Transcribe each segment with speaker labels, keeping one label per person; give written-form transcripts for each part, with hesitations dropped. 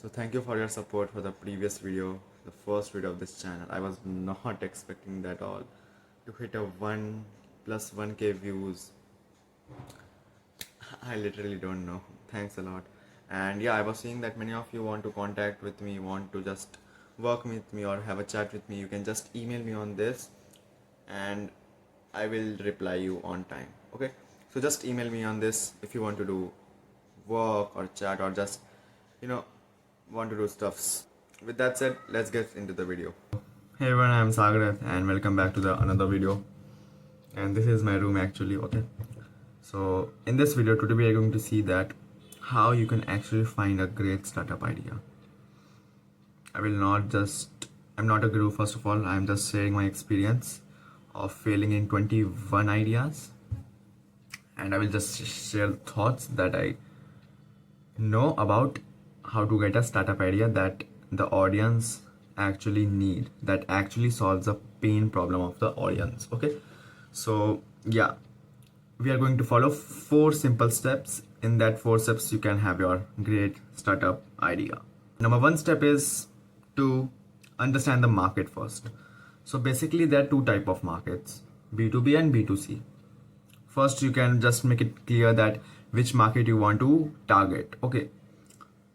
Speaker 1: So thank you for your support for the previous video, the first video of this channel. I was not expecting that all to hit a 1 plus 1k views. I literally don't know. Thanks a lot. And yeah, I was seeing that many of you want to contact with me, want to just work with me or have a chat with me. You can just email me on this and I will reply you on time. Okay, so just email me on this if you want to do work or chat or just want to do stuffs. With that said, let's get into the video. Hey everyone, I'm Sagar and welcome back to the another video. And this is my room actually. Okay, so in this video today we are going to see that how you can actually find a great startup idea. I'm not a guru. First of all, I'm just sharing my experience of failing in 21 ideas, and I will just share thoughts that I know about how to get a startup idea that the audience actually need, that actually solves a pain problem of the audience. Okay, so yeah, we are going to follow 4 simple steps. In that 4 steps you can have your great startup idea. Number 1 step is to understand the market first. So basically there are 2 type of markets, B2B and B2C. First, you can just make it clear that which market you want to target. Okay,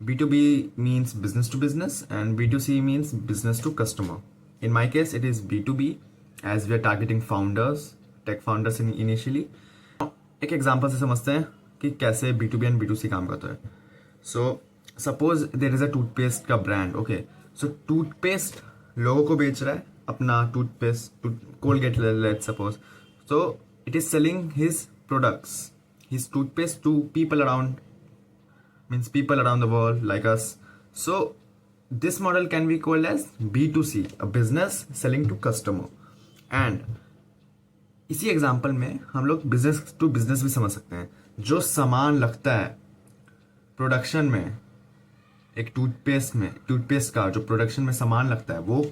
Speaker 1: B2B means business to business and B2C means business to customer. In my case, it is B2B as we are targeting founders, tech founders initially. एक example से समझते हैं कि कैसे B2B and B2C काम करता है. So suppose there is a toothpaste का ब्रांड. ओके, सो टूथपेस्ट लोगों को बेच रहा है अपना toothpaste, Colgate let's suppose. So it is selling his products, his toothpaste to people around the world like us. So this model can be called as B2C, a business selling to customer. And इसी example में हम लोग business to business भी समझ सकते हैं. जो सामान लगता है प्रोडक्शन में, एक टूथपेस्ट का जो प्रोडक्शन में सामान लगता है वो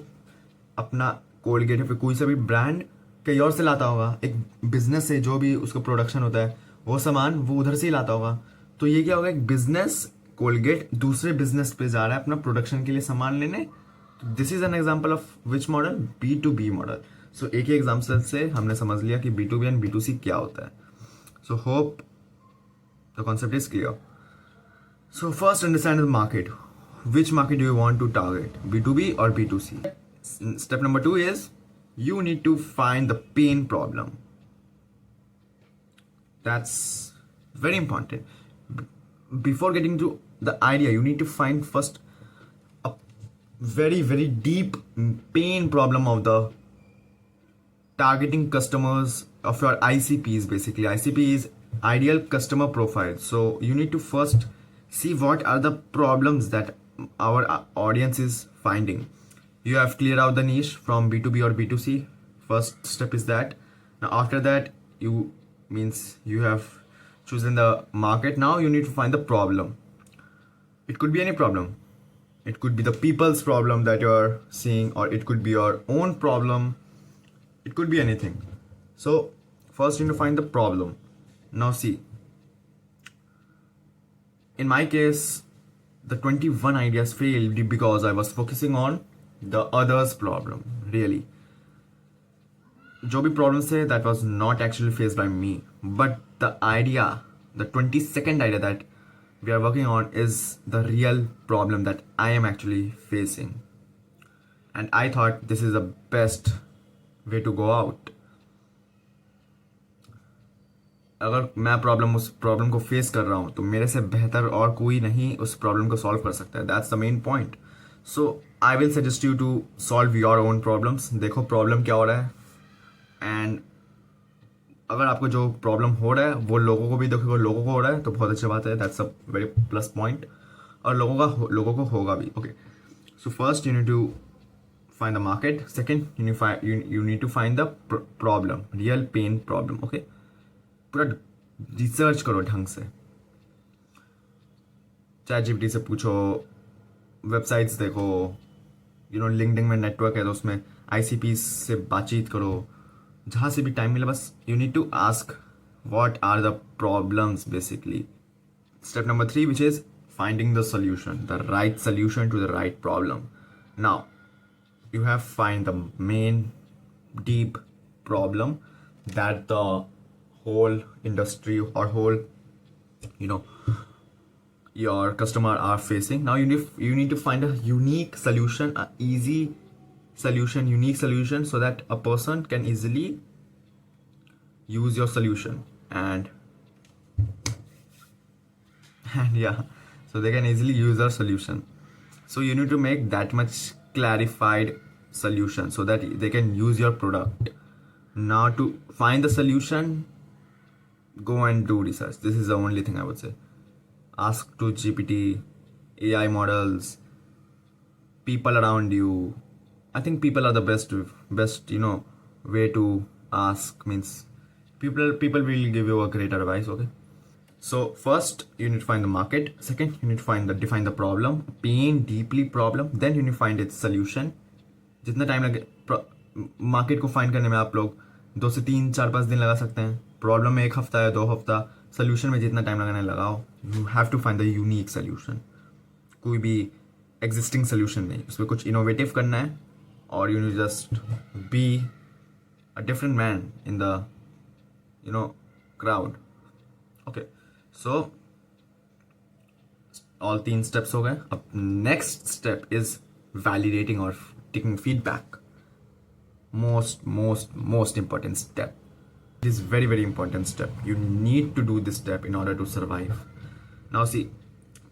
Speaker 1: अपना कोलगेट या फिर कोई सा भी ब्रांड कहीं और से लाता होगा. एक बिजनेस से जो भी उसका प्रोडक्शन होता है वो सामान वो उधर से ही लाता होगा. तो ये क्या होगा, एक बिजनेस कोलगेट दूसरे बिजनेस पे जा रहा है अपना प्रोडक्शन के लिए सामान लेने. This is an example of which model, B2B model. So एक ही एग्जांपल से हमने समझ लिया कि B2B एंड B2C क्या होता है. So hope the concept is clear. So first understand the market. Which market do you want to target, B2B or B2C? Step number 2 is you need to find the pain problem. That's very important. Before getting to the idea, you need to find first a very, very deep pain problem of the targeting customers of your ICPs. Basically, ICP is ideal customer profile. So you need to first see what are the problems that our audience is finding. You have cleared out the niche from B2B or B2C. First step is that. Now after that, you have chosen the market. Now you need to find the problem. It could be any problem. It could be the people's problem that you're seeing, or it could be your own problem. It could be anything. So first you need to find the problem. Now see, in my case, the 21 ideas failed because I was focusing on the others problem. Really, जो भी problems थे, that was not actually faced by me, but the idea, the 22nd idea that we are working on is the real problem that I am actually facing, and I thought this is the best way to go out. अगर मैं उस problem को face कर रहा हूँ तो मेरे से बेहतर और कोई नहीं उस प्रॉब्लम को सॉल्व कर सकता है. That's the main point. So I will suggest you to solve your own problems. देखो प्रॉब्लम क्या हो रहा है, एंड अगर आपको जो प्रॉब्लम हो रहा है वो लोगों को भी देखो, लोगों को हो रहा है तो बहुत अच्छी बात है. That's a very plus point. और लोगों को होगा भी. Okay, so first you need to find the market. Second, you need to find the problem, real pain problem. Okay, पूरा रिसर्च करो ढंग से. ChatGPT से पूछो, वेबसाइट्स देखो, लिंक्डइन में नेटवर्क है तो उसमें ICPs से बातचीत करो. जहाँ से भी टाइम मिले बस you need to ask what are the problems basically. Step number 3, which is finding the solution, the right solution to the right problem. Now, you have find the main deep problem that the whole industry or whole, you know, your customer are facing. Now you need to find a unique solution, a easy solution, unique solution, so that a person can easily use your solution and yeah, so they can easily use our solution. So you need to make that much clarified solution so that they can use your product. Now to find the solution, go and do research. This is the only thing I would say. Ask to GPT, AI models, people around you. I think people are the best way to ask. Means people will give you a great advice. Okay. So first you need to find the market. Second, you need to define the problem, pain deeply problem. Then you need to find its solution. जितना time लगे market को find करने में आप लोग 2 से 3 4 5 दिन लगा सकते हैं. प्रॉब्लम में 1 हफ्ता या 2 हफ्ता, सोल्यूशन में जितना टाइम लगाना लगाओ. You have to find the unique solution. कोई भी एग्जिस्टिंग सोल्यूशन नहीं, उसमें कुछ इनोवेटिव करना है. और you need just be a different man in the crowd. Okay, so all 3 steps हो गए. अब नेक्स्ट स्टेप इज वैलिडेटिंग और taking feedback. Most important step. It is very important step. You need to do this step in order to survive. Now see,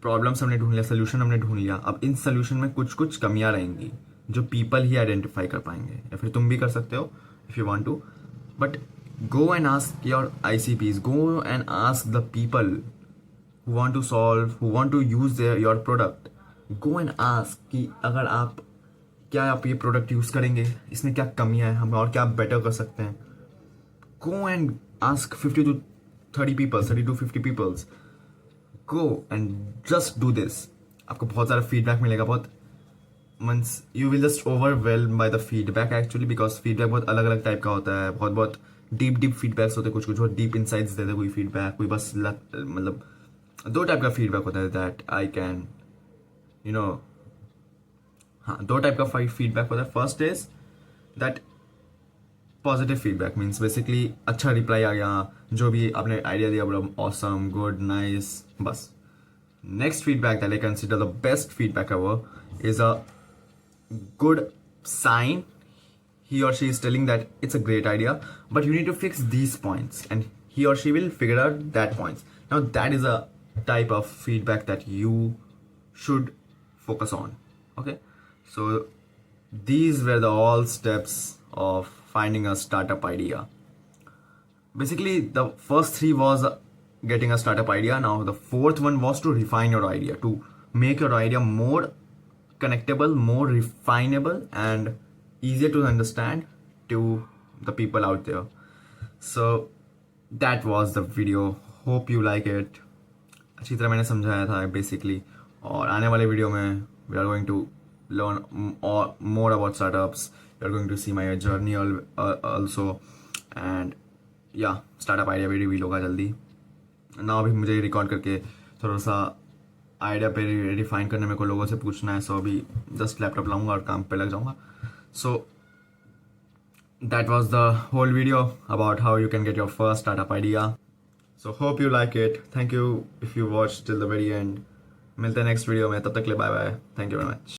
Speaker 1: problems हमने ढूंढ लिया, solution हमने ढूंढ लिया. अब इन solution में कुछ कमियां रहेंगी जो people ही identify कर पाएंगे, या फिर तुम भी कर सकते हो if you want to. But go and ask your ICPs. Go and ask the people who want to solve, who want to use your product. Go and ask कि अगर क्या आप ये प्रोडक्ट यूज करेंगे, इसमें क्या कमियां हैं, हम और क्या बेटर कर सकते हैं. Go and ask 50 to 30 people, 30 to 50 people. Go and just do this. आपको बहुत सारा फीडबैक मिलेगा. बहुत means you will just overwhelm by the feedback actually, because feedback बहुत अलग अलग टाइप का होता है. बहुत डीप फीडबैक्स होते हैं. कुछ बहुत डीप इनसाइट्स देते हैं कोई फीडबैक, कोई बस मतलब 2 टाइप का फीडबैक होता है दैट आई कैन हाँ, 2 टाइप का फीडबैक होता है. First is that positive feedback, means basically अच्छा रिप्लाई आ गया, जो भी आपने आइडिया दिया बोला ऑसम, गुड, नाइस, बस. Next feedback that I consider the best feedback ever is a good sign. He or she is telling that it's a great idea, but you need to fix these points, and he or she will figure out that points. Now that is a type of feedback that you should focus on. Okay. So these were the all steps of finding a startup idea. Basically, the first 3 was getting a startup idea. Now the 4th one was to refine your idea, to make your idea more connectable, more refinable, and easier to understand to the people out there. So that was the video. Hope you like it. अच्छी तरह मैंने समझाया था basically. और आने वाले video में we are going to learn more about startups. You are going to see my journey also, and yeah, startup idea भी रिवील होगा जल्दी. ना अभी मुझे रिकॉर्ड करके थोड़ा सा आइडिया पे रिफाइन करने में को लोगों से पूछना है. सो अभी जस्ट लैपटॉप लाऊंगा और काम पे लग जाऊंगा. So that was the whole video about how you can get your first startup idea. So hope you like it. Thank you if you watched till the very end. मिलते हैं next video में, तब तक के लिए bye bye. Thank you very much.